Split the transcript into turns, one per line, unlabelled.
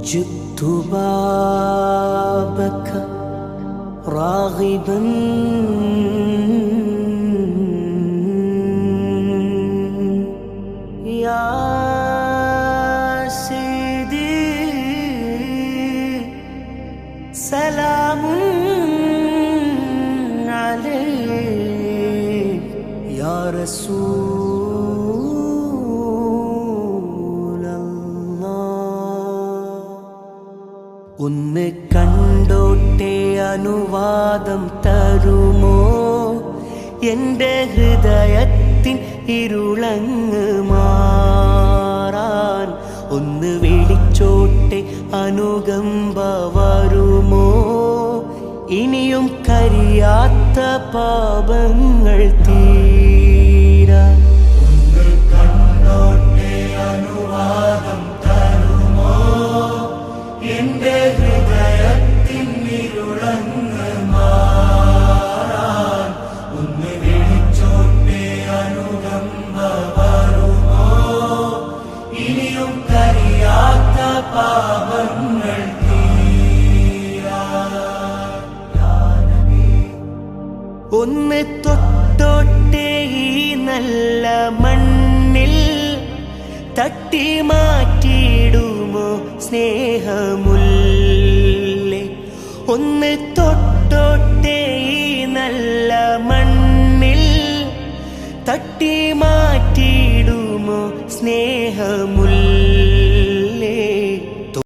جئت بابك راغبا يا سيدي سلام عليك يا رسول الله ഒന്ന് കണ്ടോട്ടെ അനുവാദം തരുമോ എൻ്റെ ഹൃദയത്തിൻ ഇരുളങ്ങ് മാറാൻ ഒന്ന് വിളിച്ചോട്ടെ അനുകമ്പ വരുമോ ഇനിയും കരിയാത്ത പാപങ്ങൾ തീരാൻ ഒന്ന് കണ്ടോട്ടെ അനുവാദം തരുമോ എൻ്റെ ഹൃദയത്തിൻ ഇരുളങ്ങ് മാറാൻ ഒന്ന് വിളിച്ചോട്ടെ അനുകമ്പ വരുമോ ഇനിയും കരിയാത്ത പാപങ്ങൾ ഒന്ന് തൊട്ടോട്ടെ ഈ നല്ല മണ്ണിൽ തട്ടി മാറ്റിയിടുമോ സ്നേഹമുല്ലേ ഒന്ന് തൊട്ടോട്ടെ ഈ നല്ല മണ്ണിൽ തട്ടി മാറ്റിയിടുമോ സ്നേഹമുല്ലേ